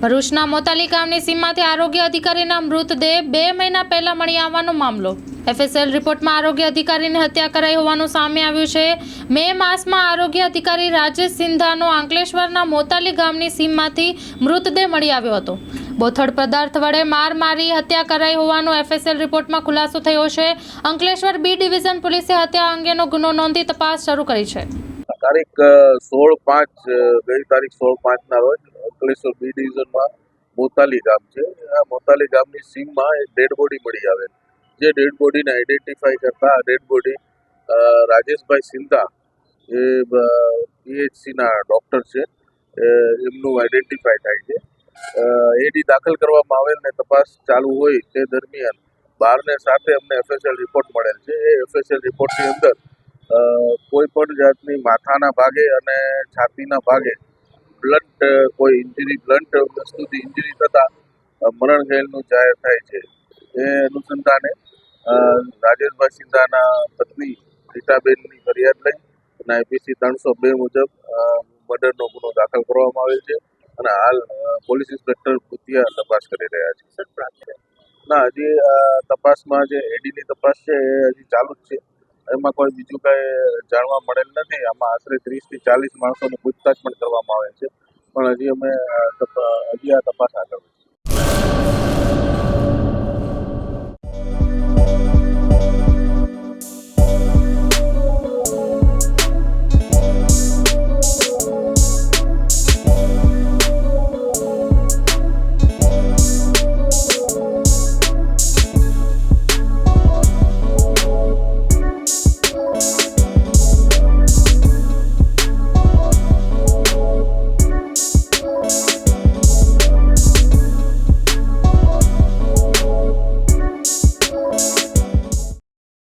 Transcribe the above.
ભરૂચના મોતાલી ગામની સીમમાંથી આરોગ્ય અધિકારીના મૃતદેહ 2 મહિના પહેલા મળી આવવાનો મામલો। એફએસએલ રિપોર્ટમાં આરોગ્ય અધિકારીની હત્યા કરાઈ હોવાનું સામે આવ્યું છે। મે માસમાં આરોગ્ય અધિકારી રાજેશ સિંધાનો અંકલેશ્વરના મોતાલી ગામની સીમમાંથી મૃતદેહ મળી આવ્યો હતો। બોથડ પદાર્થ વડે મારી હત્યા કરાઈ હોવાનો એફએસએલ રિપોર્ટમાં ખુલાસો થયો છે। અંકલેશ્વર બી ડિવિઝન પોલીસે હત્યા અંગેનો ગુનો નોંધી તપાસ શરૂ કરી છે। તારીખ 16/5 ગઈ તારીખ 16/5 રોજ અંકલેશ્વર બી ડિવિઝનમાં મોતાલી ગામ છે। આ મોતાલી ગામની સીમમાં એક ડેડ બોડી મળી આવેલ, જે ડેડ બોડીને આઈડેન્ટિફાઈ કરતા આ ડેડ બોડી રાજેશભાઈ સિંધા એ પીએચસીના ડૉક્ટર છે, એમનું આઈડેન્ટિફાઈ થાય છે। એડી દાખલ કરવામાં આવેલ ને તપાસ ચાલુ હોય તે દરમિયાન 12:07 અમને એફએસએલ રિપોર્ટ મળેલ છે। એ એફએસએલ રિપોર્ટની અંદર કોઈ પણ જાતની માથાના ભાગે અને છાતીના ભાગે બ્લન્ટ કોઈ ઇન્જરી બ્લન્ટ વસ્તુથી ઇન્જરી થતાં મરણ થયેલનું જાહેર થાય છે। એ અનુસંધાને રાજેશભાઈ સિંધાના પત્ની રીટાબેનની ફરિયાદ લઈ અને આઈપીસી 302 મુજબ મર્ડરનો ગુનો દાખલ કરવામાં આવેલ છે અને હાલ પોલીસ ઇન્સ્પેક્ટર ભૂતિયા તપાસ કરી રહ્યા છે। ના, હજી તપાસમાં જે એડીની તપાસ છે એ હજી ચાલુ જ છે। એમાં કોઈ બીજું કાંઈ જાણવા મળેલ નથી। આમાં આશરે 30 થી 40 માણસોની પૂછતાછ પણ કરવામાં આવે છે, પણ હજી આ તપાસ આગળ છે।